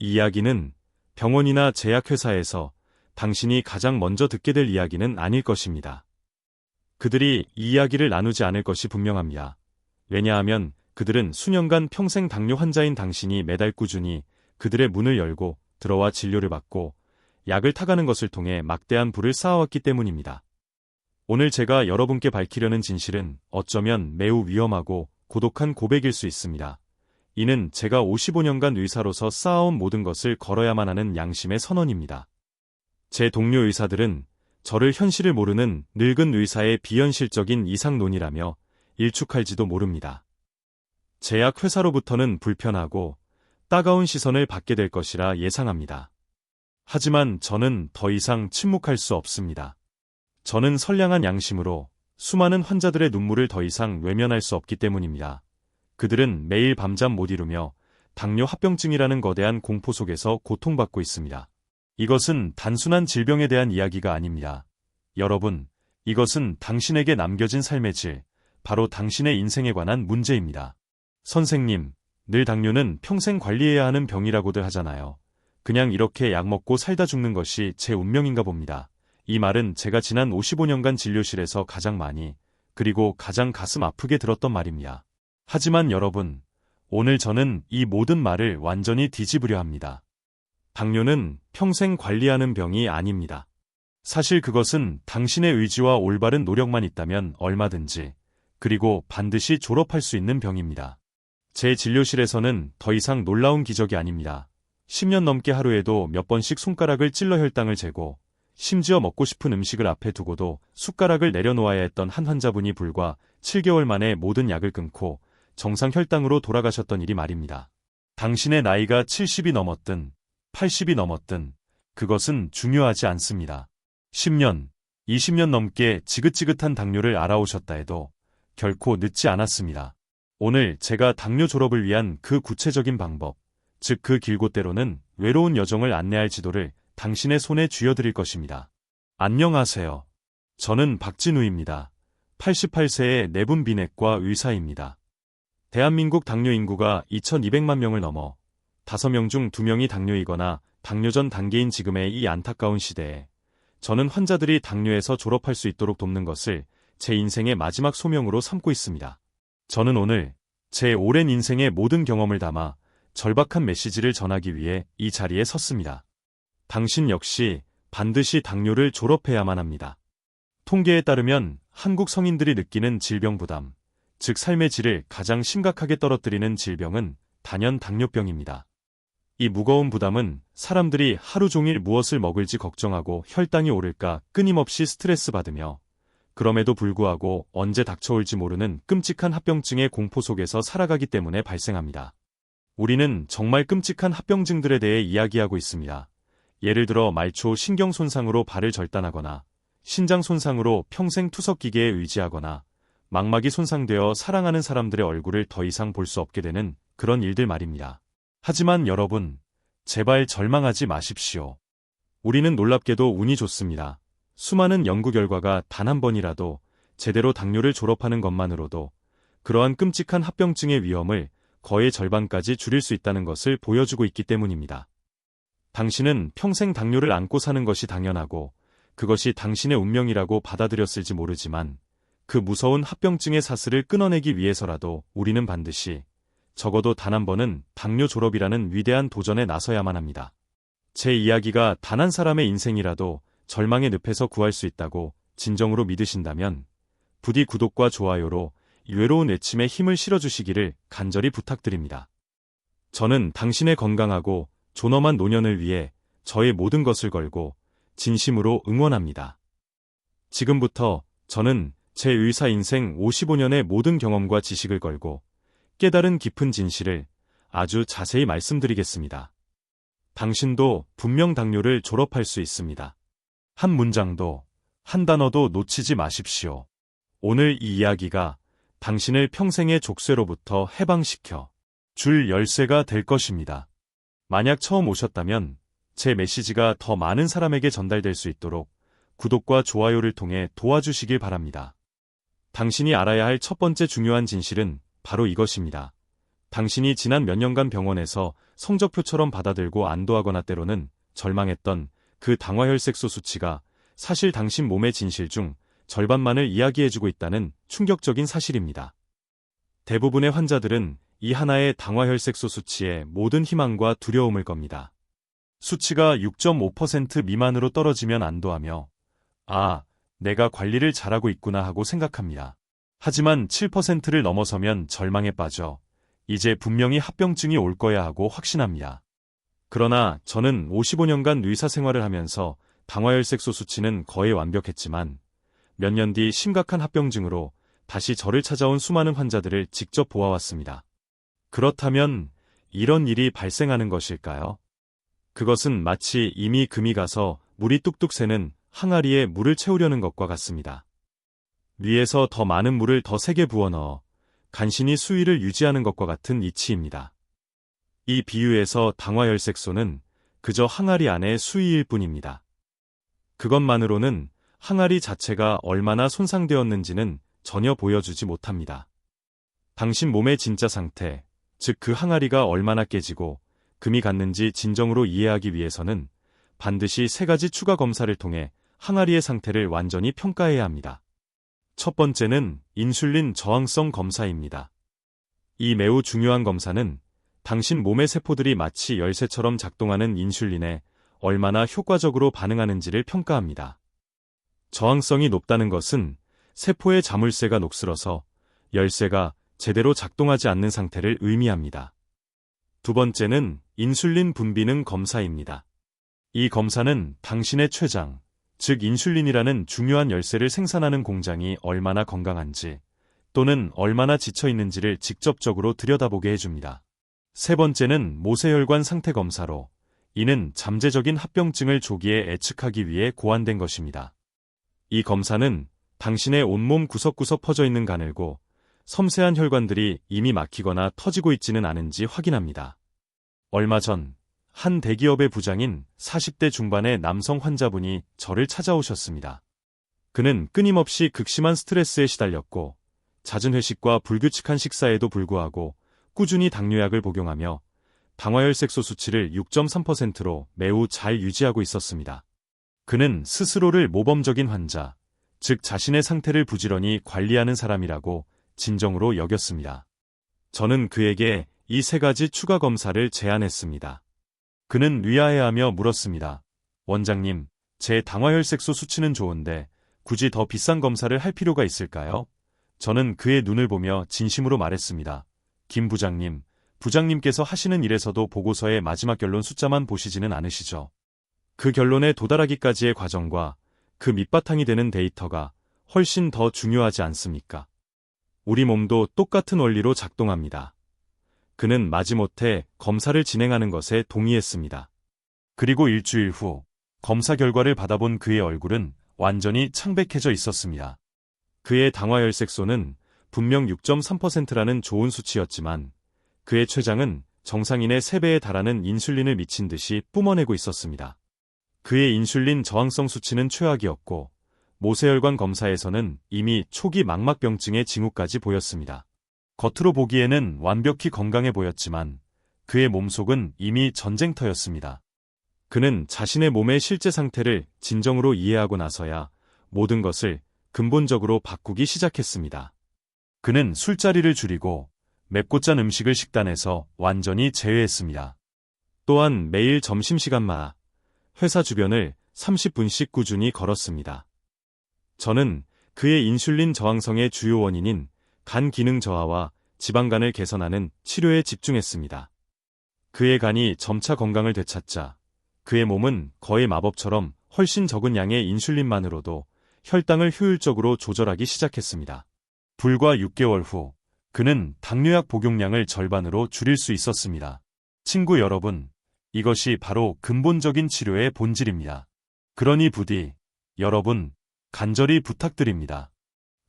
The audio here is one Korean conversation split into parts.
이 이야기는 병원이나 제약회사에서 당신이 가장 먼저 듣게 될 이야기는 아닐 것입니다. 그들이 이 이야기를 나누지 않을 것이 분명합니다. 왜냐하면 그들은 수년간 평생 당뇨 환자인 당신이 매달 꾸준히 그들의 문을 열고 들어와 진료를 받고 약을 타가는 것을 통해 막대한 부를 쌓아왔기 때문입니다. 오늘 제가 여러분께 밝히려는 진실은 어쩌면 매우 위험하고 고독한 고백일 수 있습니다. 이는 제가 55년간 의사로서 쌓아온 모든 것을 걸어야만 하는 양심의 선언입니다. 제 동료 의사들은 저를 현실을 모르는 늙은 의사의 비현실적인 이상론이라며 일축할지도 모릅니다. 제약회사로부터는 불편하고 따가운 시선을 받게 될 것이라 예상합니다. 하지만 저는 더 이상 침묵할 수 없습니다. 저는 선량한 양심으로 수많은 환자들의 눈물을 더 이상 외면할 수 없기 때문입니다. 그들은 매일 밤잠 못 이루며 당뇨 합병증이라는 거대한 공포 속에서 고통받고 있습니다. 이것은 단순한 질병에 대한 이야기가 아닙니다. 여러분, 이것은 당신에게 남겨진 삶의 질, 바로 당신의 인생에 관한 문제입니다. 선생님, 늘 당뇨는 평생 관리해야 하는 병이라고들 하잖아요. 그냥 이렇게 약 먹고 살다 죽는 것이 제 운명인가 봅니다. 이 말은 제가 지난 55년간 진료실에서 가장 많이, 그리고 가장 가슴 아프게 들었던 말입니다. 하지만 여러분, 오늘 저는 이 모든 말을 완전히 뒤집으려 합니다. 당뇨는 평생 관리하는 병이 아닙니다. 사실 그것은 당신의 의지와 올바른 노력만 있다면 얼마든지, 그리고 반드시 졸업할 수 있는 병입니다. 제 진료실에서는 더 이상 놀라운 기적이 아닙니다. 10년 넘게 하루에도 몇 번씩 손가락을 찔러 혈당을 재고, 심지어 먹고 싶은 음식을 앞에 두고도 숟가락을 내려놓아야 했던 한 환자분이 불과 7개월 만에 모든 약을 끊고 정상 혈당으로 돌아가셨던 일이 말입니다. 당신의 나이가 70이 넘었든 80이 넘었든 그것은 중요하지 않습니다. 10년, 20년 넘게 지긋지긋한 당뇨를 알아오셨다 해도 결코 늦지 않았습니다. 오늘 제가 당뇨 졸업을 위한 그 구체적인 방법, 즉 그 길고 때로는 외로운 여정을 안내할 지도를 당신의 손에 쥐어드릴 것입니다. 안녕하세요. 저는 박진우입니다. 88세의 내분 비내과 의사입니다. 대한민국 당뇨 인구가 2200만 명을 넘어 5명 중 2명이 당뇨이거나 당뇨 전 단계인 지금의 이 안타까운 시대에 저는 환자들이 당뇨에서 졸업할 수 있도록 돕는 것을 제 인생의 마지막 소명으로 삼고 있습니다. 저는 오늘 제 오랜 인생의 모든 경험을 담아 절박한 메시지를 전하기 위해 이 자리에 섰습니다. 당신 역시 반드시 당뇨를 졸업해야만 합니다. 통계에 따르면 한국 성인들이 느끼는 질병 부담, 즉 삶의 질을 가장 심각하게 떨어뜨리는 질병은 단연 당뇨병입니다. 이 무거운 부담은 사람들이 하루 종일 무엇을 먹을지 걱정하고 혈당이 오를까 끊임없이 스트레스 받으며 그럼에도 불구하고 언제 닥쳐올지 모르는 끔찍한 합병증의 공포 속에서 살아가기 때문에 발생합니다. 우리는 정말 끔찍한 합병증들에 대해 이야기하고 있습니다. 예를 들어 말초 신경 손상으로 발을 절단하거나 신장 손상으로 평생 투석기계에 의지하거나 망막이 손상되어 사랑하는 사람들의 얼굴을 더 이상 볼 수 없게 되는 그런 일들 말입니다. 하지만 여러분, 제발 절망하지 마십시오. 우리는 놀랍게도 운이 좋습니다. 수많은 연구 결과가 단 한 번이라도 제대로 당뇨를 졸업하는 것만으로도 그러한 끔찍한 합병증의 위험을 거의 절반까지 줄일 수 있다는 것을 보여주고 있기 때문입니다. 당신은 평생 당뇨를 안고 사는 것이 당연하고 그것이 당신의 운명이라고 받아들였을지 모르지만 그 무서운 합병증의 사슬을 끊어내기 위해서라도 우리는 반드시 적어도 단 한 번은 당뇨 졸업이라는 위대한 도전에 나서야만 합니다. 제 이야기가 단 한 사람의 인생이라도 절망의 늪에서 구할 수 있다고 진정으로 믿으신다면 부디 구독과 좋아요로 이 외로운 외침에 힘을 실어주시기를 간절히 부탁드립니다. 저는 당신의 건강하고 존엄한 노년을 위해 저의 모든 것을 걸고 진심으로 응원합니다. 지금부터 저는 제 의사 인생 55년의 모든 경험과 지식을 걸고 깨달은 깊은 진실을 아주 자세히 말씀드리겠습니다. 당신도 분명 당뇨를 졸업할 수 있습니다. 한 문장도, 한 단어도 놓치지 마십시오. 오늘 이 이야기가 당신을 평생의 족쇄로부터 해방시켜 줄 열쇠가 될 것입니다. 만약 처음 오셨다면 제 메시지가 더 많은 사람에게 전달될 수 있도록 구독과 좋아요를 통해 도와주시길 바랍니다. 당신이 알아야 할 첫 번째 중요한 진실은 바로 이것입니다. 당신이 지난 몇 년간 병원에서 성적표처럼 받아들고 안도하거나 때로는 절망했던 그 당화혈색소 수치가 사실 당신 몸의 진실 중 절반만을 이야기해주고 있다는 충격적인 사실입니다. 대부분의 환자들은 이 하나의 당화혈색소 수치에 모든 희망과 두려움을 겁니다. 수치가 6.5% 미만으로 떨어지면 안도하며 아, 내가 관리를 잘하고 있구나 하고 생각합니다. 하지만 7%를 넘어서면 절망에 빠져 이제 분명히 합병증이 올 거야 하고 확신합니다. 그러나 저는 55년간 의사 생활을 하면서 당화혈색소 수치는 거의 완벽했지만 몇 년 뒤 심각한 합병증으로 다시 저를 찾아온 수많은 환자들을 직접 보아왔습니다. 그렇다면 이런 일이 발생하는 것일까요? 그것은 마치 이미 금이 가서 물이 뚝뚝 새는 항아리에 물을 채우려는 것과 같습니다. 위에서 더 많은 물을 더 세게 부어넣어 간신히 수위를 유지하는 것과 같은 이치입니다. 이 비유에서 당화혈색소는 그저 항아리 안의 수위일 뿐입니다. 그것만으로는 항아리 자체가 얼마나 손상되었는지는 전혀 보여주지 못합니다. 당신 몸의 진짜 상태, 즉 그 항아리가 얼마나 깨지고 금이 갔는지 진정으로 이해하기 위해서는 반드시 3가지 추가 검사를 통해 항아리의 상태를 완전히 평가해야 합니다. 첫 번째는 인슐린 저항성 검사입니다. 이 매우 중요한 검사는 당신 몸의 세포들이 마치 열쇠처럼 작동하는 인슐린에 얼마나 효과적으로 반응하는지를 평가합니다. 저항성이 높다는 것은 세포의 자물쇠가 녹슬어서 열쇠가 제대로 작동하지 않는 상태를 의미합니다. 두 번째는 인슐린 분비능 검사입니다. 이 검사는 당신의 췌장, 즉 인슐린이라는 중요한 열쇠를 생산하는 공장이 얼마나 건강한지 또는 얼마나 지쳐 있는지를 직접적으로 들여다보게 해줍니다. 세 번째는 모세혈관 상태 검사로 이는 잠재적인 합병증을 조기에 예측하기 위해 고안된 것입니다. 이 검사는 당신의 온몸 구석구석 퍼져 있는 가늘고 섬세한 혈관들이 이미 막히거나 터지고 있지는 않은지 확인합니다. 얼마 전 한 대기업의 부장인 40대 중반의 남성 환자분이 저를 찾아오셨습니다. 그는 끊임없이 극심한 스트레스에 시달렸고 잦은 회식과 불규칙한 식사에도 불구하고 꾸준히 당뇨약을 복용하며 당화혈색소 수치를 6.3%로 매우 잘 유지하고 있었습니다. 그는 스스로를 모범적인 환자, 즉 자신의 상태를 부지런히 관리하는 사람이라고 진정으로 여겼습니다. 저는 그에게 이 3가지 추가 검사를 제안했습니다. 그는 의아해하며 물었습니다. 원장님, 제 당화혈색소 수치는 좋은데 굳이 더 비싼 검사를 할 필요가 있을까요? 저는 그의 눈을 보며 진심으로 말했습니다. 김 부장님, 부장님께서 하시는 일에서도 보고서의 마지막 결론 숫자만 보시지는 않으시죠? 그 결론에 도달하기까지의 과정과 그 밑바탕이 되는 데이터가 훨씬 더 중요하지 않습니까? 우리 몸도 똑같은 원리로 작동합니다. 그는 마지못해 검사를 진행하는 것에 동의했습니다. 그리고 일주일 후 검사 결과를 받아본 그의 얼굴은 완전히 창백해져 있었습니다. 그의 당화혈색소는 분명 6.3%라는 좋은 수치였지만 그의 췌장은 정상인의 3배에 달하는 인슐린을 미친 듯이 뿜어내고 있었습니다. 그의 인슐린 저항성 수치는 최악이었고 모세혈관 검사에서는 이미 초기 망막병증의 징후까지 보였습니다. 겉으로 보기에는 완벽히 건강해 보였지만 그의 몸속은 이미 전쟁터였습니다. 그는 자신의 몸의 실제 상태를 진정으로 이해하고 나서야 모든 것을 근본적으로 바꾸기 시작했습니다. 그는 술자리를 줄이고 맵고 짠 음식을 식단에서 완전히 제외했습니다. 또한 매일 점심시간마다 회사 주변을 30분씩 꾸준히 걸었습니다. 저는 그의 인슐린 저항성의 주요 원인인 간 기능 저하와 지방간을 개선하는 치료에 집중했습니다. 그의 간이 점차 건강을 되찾자 그의 몸은 거의 마법처럼 훨씬 적은 양의 인슐린만으로도 혈당을 효율적으로 조절하기 시작했습니다. 불과 6개월 후 그는 당뇨약 복용량을 절반으로 줄일 수 있었습니다. 친구 여러분, 이것이 바로 근본적인 치료의 본질입니다. 그러니 부디 여러분 간절히 부탁드립니다.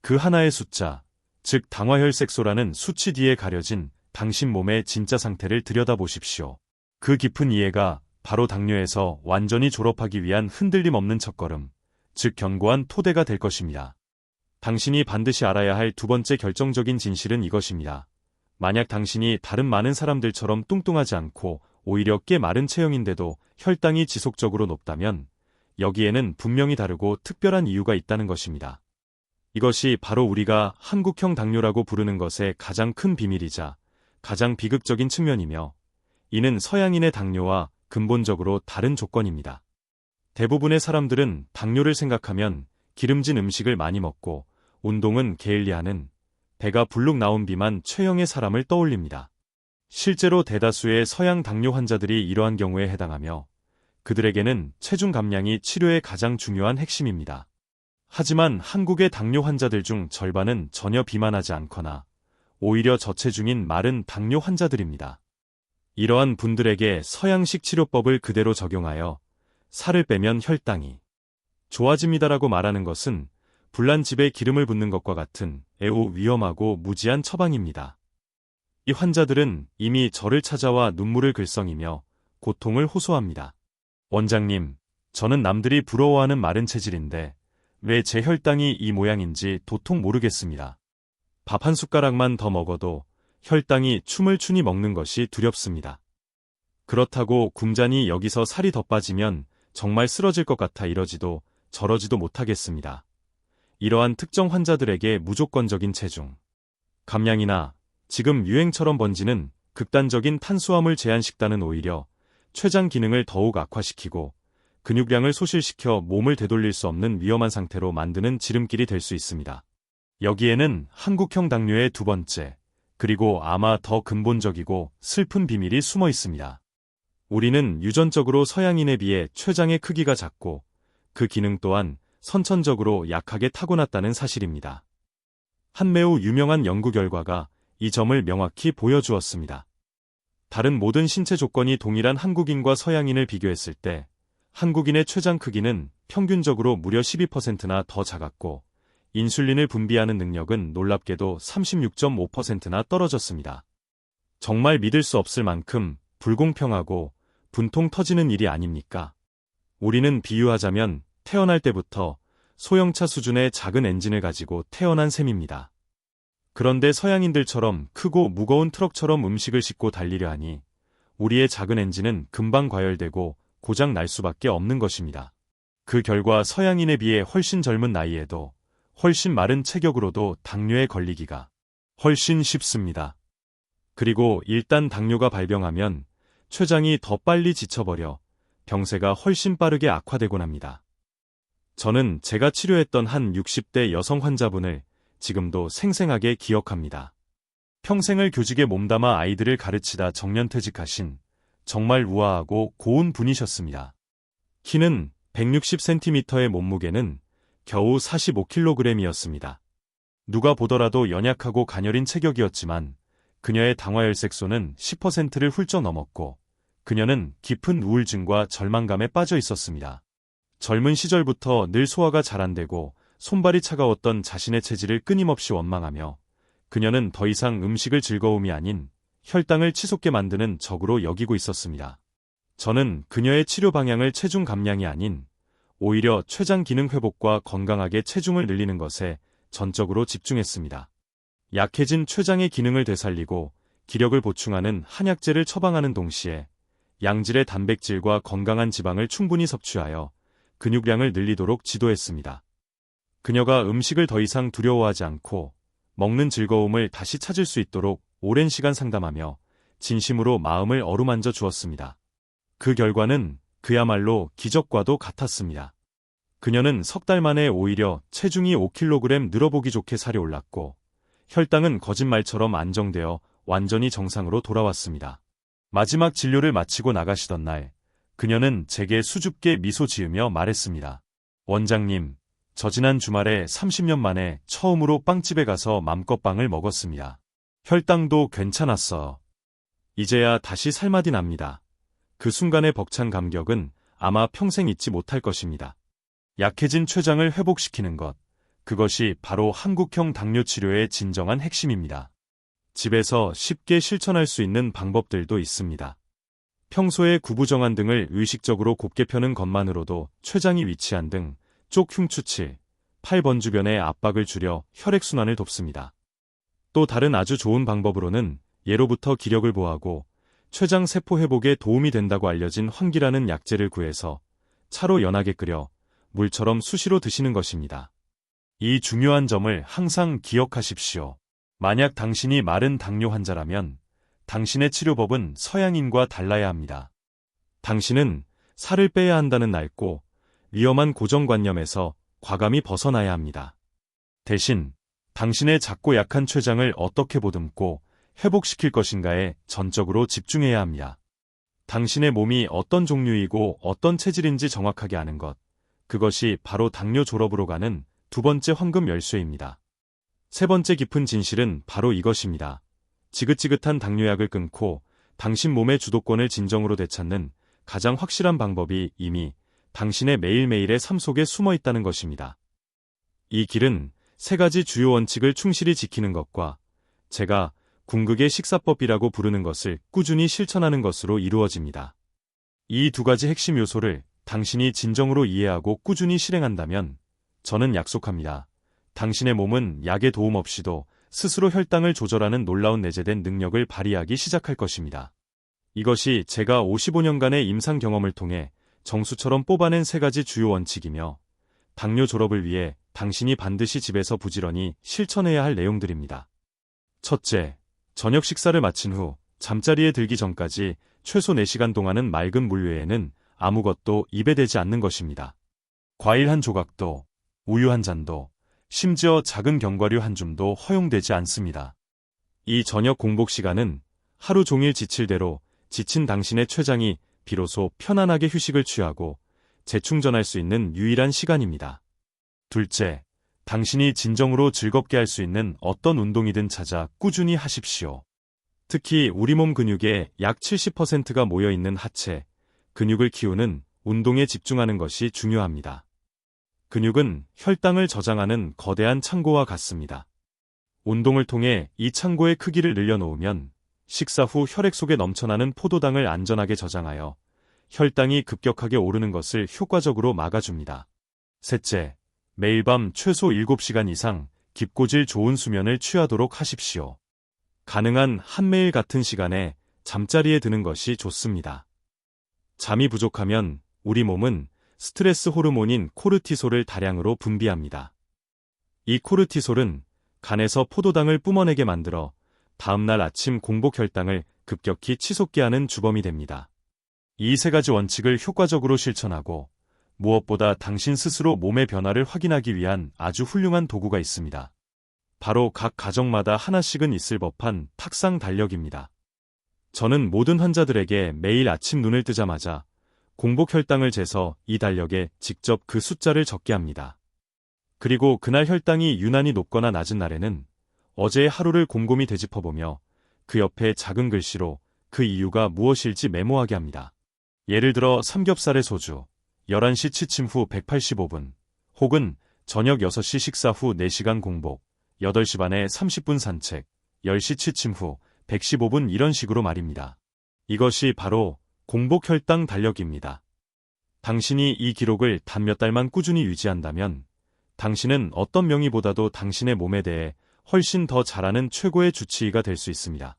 그 하나의 숫자, 즉 당화혈색소라는 수치 뒤에 가려진 당신 몸의 진짜 상태를 들여다보십시오. 그 깊은 이해가 바로 당뇨에서 완전히 졸업하기 위한 흔들림 없는 첫걸음, 즉 견고한 토대가 될 것입니다. 당신이 반드시 알아야 할 두 번째 결정적인 진실은 이것입니다. 만약 당신이 다른 많은 사람들처럼 뚱뚱하지 않고 오히려 꽤 마른 체형인데도 혈당이 지속적으로 높다면 여기에는 분명히 다르고 특별한 이유가 있다는 것입니다. 이것이 바로 우리가 한국형 당뇨라고 부르는 것의 가장 큰 비밀이자 가장 비극적인 측면이며, 이는 서양인의 당뇨와 근본적으로 다른 조건입니다. 대부분의 사람들은 당뇨를 생각하면 기름진 음식을 많이 먹고 운동은 게을리하는, 배가 불룩 나온 비만 체형의 사람을 떠올립니다. 실제로 대다수의 서양 당뇨 환자들이 이러한 경우에 해당하며 그들에게는 체중 감량이 치료의 가장 중요한 핵심입니다. 하지만 한국의 당뇨 환자들 중 절반은 전혀 비만하지 않거나 오히려 저체중인 마른 당뇨 환자들입니다. 이러한 분들에게 서양식 치료법을 그대로 적용하여 살을 빼면 혈당이 좋아집니다라고 말하는 것은 불난 집에 기름을 붓는 것과 같은 애우 위험하고 무지한 처방입니다. 이 환자들은 이미 저를 찾아와 눈물을 글썽이며 고통을 호소합니다. 원장님, 저는 남들이 부러워하는 마른 체질인데 왜 제 혈당이 이 모양인지 도통 모르겠습니다. 밥 한 숟가락만 더 먹어도 혈당이 춤을 추니 먹는 것이 두렵습니다. 그렇다고 굶자니 여기서 살이 더 빠지면 정말 쓰러질 것 같아 이러지도 저러지도 못하겠습니다. 이러한 특정 환자들에게 무조건적인 체중 감량이나 지금 유행처럼 번지는 극단적인 탄수화물 제한 식단은 오히려 췌장 기능을 더욱 악화시키고 근육량을 소실시켜 몸을 되돌릴 수 없는 위험한 상태로 만드는 지름길이 될 수 있습니다. 여기에는 한국형 당뇨의 두 번째, 그리고 아마 더 근본적이고 슬픈 비밀이 숨어 있습니다. 우리는 유전적으로 서양인에 비해 췌장의 크기가 작고 그 기능 또한 선천적으로 약하게 타고났다는 사실입니다. 한 매우 유명한 연구 결과가 이 점을 명확히 보여주었습니다. 다른 모든 신체 조건이 동일한 한국인과 서양인을 비교했을 때 한국인의 췌장 크기는 평균적으로 무려 12%나 더 작았고 인슐린을 분비하는 능력은 놀랍게도 36.5%나 떨어졌습니다. 정말 믿을 수 없을 만큼 불공평하고 분통 터지는 일이 아닙니까? 우리는 비유하자면 태어날 때부터 소형차 수준의 작은 엔진을 가지고 태어난 셈입니다. 그런데 서양인들처럼 크고 무거운 트럭처럼 음식을 싣고 달리려 하니 우리의 작은 엔진은 금방 과열되고 고장 날 수밖에 없는 것입니다. 그 결과 서양인에 비해 훨씬 젊은 나이에도 훨씬 마른 체격으로도 당뇨에 걸리기가 훨씬 쉽습니다. 그리고 일단 당뇨가 발병하면 췌장이 더 빨리 지쳐버려 병세가 훨씬 빠르게 악화되곤 합니다. 저는 제가 치료했던 한 60대 여성 환자분을 지금도 생생하게 기억합니다. 평생을 교직에 몸담아 아이들을 가르치다 정년퇴직하신 정말 우아하고 고운 분이셨습니다. 키는 160cm의 몸무게는 겨우 45kg이었습니다. 누가 보더라도 연약하고 가녀린 체격이었지만 그녀의 당화혈색소는 10%를 훌쩍 넘었고 그녀는 깊은 우울증과 절망감에 빠져 있었습니다. 젊은 시절부터 늘 소화가 잘 안 되고 손발이 차가웠던 자신의 체질을 끊임없이 원망하며 그녀는 더 이상 음식을 즐거움이 아닌 혈당을 치솟게 만드는 적으로 여기고 있었습니다. 저는 그녀의 치료 방향을 체중 감량이 아닌 오히려 췌장 기능 회복과 건강하게 체중을 늘리는 것에 전적으로 집중했습니다. 약해진 췌장의 기능을 되살리고 기력을 보충하는 한약재를 처방하는 동시에 양질의 단백질과 건강한 지방을 충분히 섭취하여 근육량을 늘리도록 지도했습니다. 그녀가 음식을 더 이상 두려워하지 않고 먹는 즐거움을 다시 찾을 수 있도록 오랜 시간 상담하며 진심으로 마음을 어루만져 주었습니다. 그 결과는 그야말로 기적과도 같았습니다. 그녀는 석 달 만에 오히려 체중이 5kg 늘어보기 좋게 살이 올랐고 혈당은 거짓말처럼 안정되어 완전히 정상으로 돌아왔습니다. 마지막 진료를 마치고 나가시던 날 그녀는 제게 수줍게 미소 지으며 말했습니다. 원장님, 저 지난 주말에 30년 만에 처음으로 빵집에 가서 맘껏 빵을 먹었습니다. 혈당도 괜찮았어. 이제야 다시 살맛이 납니다. 그 순간의 벅찬 감격은 아마 평생 잊지 못할 것입니다. 약해진 췌장을 회복시키는 것, 그것이 바로 한국형 당뇨 치료의 진정한 핵심입니다. 집에서 쉽게 실천할 수 있는 방법들도 있습니다. 평소에 구부정한 등을 의식적으로 곱게 펴는 것만으로도 췌장이 위치한 등 쪽 흉추치, 8번 주변의 압박을 줄여 혈액순환을 돕습니다. 또 다른 아주 좋은 방법으로는 예로부터 기력을 보하고 췌장 세포 회복에 도움이 된다고 알려진 황기라는 약재를 구해서 차로 연하게 끓여 물처럼 수시로 드시는 것입니다. 이 중요한 점을 항상 기억하십시오. 만약 당신이 마른 당뇨 환자라면 당신의 치료법은 서양인과 달라야 합니다. 당신은 살을 빼야 한다는 낡고 위험한 고정관념에서 과감히 벗어나야 합니다. 대신 당신의 작고 약한 췌장을 어떻게 보듬고 회복시킬 것인가에 전적으로 집중해야 합니다. 당신의 몸이 어떤 종류이고 어떤 체질인지 정확하게 아는 것, 그것이 바로 당뇨 졸업으로 가는 두 번째 황금 열쇠입니다. 세 번째 깊은 진실은 바로 이것입니다. 지긋지긋한 당뇨약을 끊고 당신 몸의 주도권을 진정으로 되찾는 가장 확실한 방법이 이미 당신의 매일매일의 삶 속에 숨어 있다는 것입니다. 이 길은 세 가지 주요 원칙을 충실히 지키는 것과 제가 궁극의 식사법이라고 부르는 것을 꾸준히 실천하는 것으로 이루어집니다. 이 두 가지 핵심 요소를 당신이 진정으로 이해하고 꾸준히 실행한다면 저는 약속합니다. 당신의 몸은 약의 도움 없이도 스스로 혈당을 조절하는 놀라운 내재된 능력을 발휘하기 시작할 것입니다. 이것이 제가 55년간의 임상 경험을 통해 정수처럼 뽑아낸 세 가지 주요 원칙이며 당뇨 졸업을 위해 당신이 반드시 집에서 부지런히 실천해야 할 내용들입니다. 첫째, 저녁 식사를 마친 후 잠자리에 들기 전까지 최소 4시간 동안은 맑은 물 외에는 아무것도 입에 대지 않는 것입니다. 과일 한 조각도, 우유 한 잔도, 심지어 작은 견과류 한 줌도 허용되지 않습니다. 이 저녁 공복 시간은 하루 종일 지칠 대로 지친 당신의 췌장이 비로소 편안하게 휴식을 취하고 재충전할 수 있는 유일한 시간입니다. 둘째, 당신이 진정으로 즐겁게 할 수 있는 어떤 운동이든 찾아 꾸준히 하십시오. 특히 우리 몸 근육의 약 70%가 모여있는 하체, 근육을 키우는 운동에 집중하는 것이 중요합니다. 근육은 혈당을 저장하는 거대한 창고와 같습니다. 운동을 통해 이 창고의 크기를 늘려놓으면 식사 후 혈액 속에 넘쳐나는 포도당을 안전하게 저장하여 혈당이 급격하게 오르는 것을 효과적으로 막아줍니다. 셋째, 매일 밤 최소 7시간 이상 깊고 질 좋은 수면을 취하도록 하십시오. 가능한 한 매일 같은 시간에 잠자리에 드는 것이 좋습니다. 잠이 부족하면 우리 몸은 스트레스 호르몬인 코르티솔을 다량으로 분비합니다. 이 코르티솔은 간에서 포도당을 뿜어내게 만들어 다음날 아침 공복 혈당을 급격히 치솟게 하는 주범이 됩니다. 이 세 가지 원칙을 효과적으로 실천하고 무엇보다 당신 스스로 몸의 변화를 확인하기 위한 아주 훌륭한 도구가 있습니다. 바로 각 가정마다 하나씩은 있을 법한 탁상 달력입니다. 저는 모든 환자들에게 매일 아침 눈을 뜨자마자 공복 혈당을 재서 이 달력에 직접 그 숫자를 적게 합니다. 그리고 그날 혈당이 유난히 높거나 낮은 날에는 어제의 하루를 곰곰이 되짚어보며 그 옆에 작은 글씨로 그 이유가 무엇일지 메모하게 합니다. 예를 들어 삼겹살의 소주, 11시 취침 후 185분, 혹은 저녁 6시 식사 후 4시간 공복, 8시 반에 30분 산책, 10시 취침 후 115분 이런 식으로 말입니다. 이것이 바로 공복 혈당 달력입니다. 당신이 이 기록을 단 몇 달만 꾸준히 유지한다면 당신은 어떤 명의보다도 당신의 몸에 대해 훨씬 더 잘 아는 최고의 주치의가 될 수 있습니다.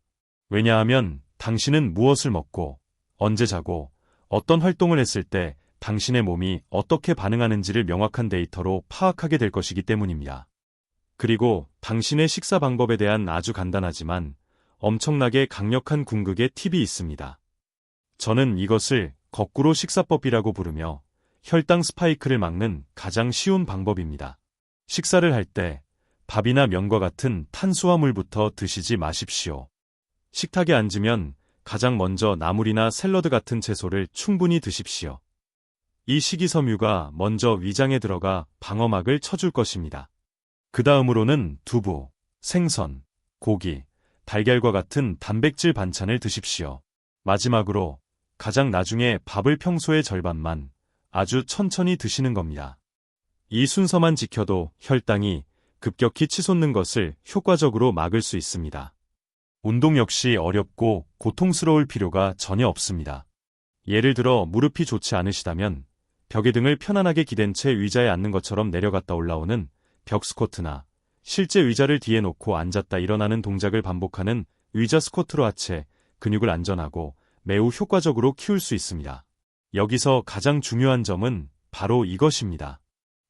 왜냐하면 당신은 무엇을 먹고 언제 자고 어떤 활동을 했을 때 당신의 몸이 어떻게 반응하는지를 명확한 데이터로 파악하게 될 것이기 때문입니다. 그리고 당신의 식사 방법에 대한 아주 간단하지만 엄청나게 강력한 궁극의 팁이 있습니다. 저는 이것을 거꾸로 식사법이라고 부르며 혈당 스파이크를 막는 가장 쉬운 방법입니다. 식사를 할 때 밥이나 면과 같은 탄수화물부터 드시지 마십시오. 식탁에 앉으면 가장 먼저 나물이나 샐러드 같은 채소를 충분히 드십시오. 이 식이섬유가 먼저 위장에 들어가 방어막을 쳐줄 것입니다. 그 다음으로는 두부, 생선, 고기, 달걀과 같은 단백질 반찬을 드십시오. 마지막으로 가장 나중에 밥을 평소의 절반만 아주 천천히 드시는 겁니다. 이 순서만 지켜도 혈당이 급격히 치솟는 것을 효과적으로 막을 수 있습니다. 운동 역시 어렵고 고통스러울 필요가 전혀 없습니다. 예를 들어 무릎이 좋지 않으시다면 벽에 등을 편안하게 기댄 채 의자에 앉는 것처럼 내려갔다 올라오는 벽 스쿼트나 실제 의자를 뒤에 놓고 앉았다 일어나는 동작을 반복하는 의자 스쿼트로 하체 근육을 안전하고 매우 효과적으로 키울 수 있습니다. 여기서 가장 중요한 점은 바로 이것입니다.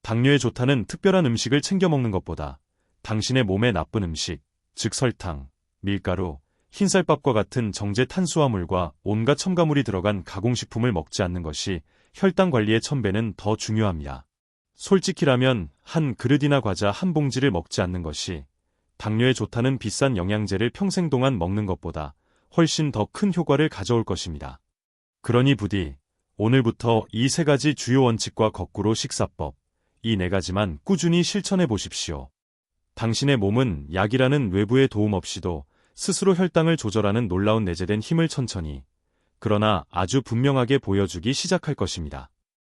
당뇨에 좋다는 특별한 음식을 챙겨 먹는 것보다 당신의 몸에 나쁜 음식, 즉 설탕, 밀가루, 흰쌀밥과 같은 정제 탄수화물과 온갖 첨가물이 들어간 가공식품을 먹지 않는 것이 혈당 관리의 1000배는 더 중요합니다. 솔직히라면 한 그릇이나 과자 한 봉지를 먹지 않는 것이 당뇨에 좋다는 비싼 영양제를 평생 동안 먹는 것보다 훨씬 더 큰 효과를 가져올 것입니다. 그러니 부디 오늘부터 이 3가지 주요 원칙과 거꾸로 식사법, 이 4가지만 꾸준히 실천해 보십시오. 당신의 몸은 약이라는 외부의 도움 없이도 스스로 혈당을 조절하는 놀라운 내재된 힘을 천천히, 그러나 아주 분명하게 보여주기 시작할 것입니다.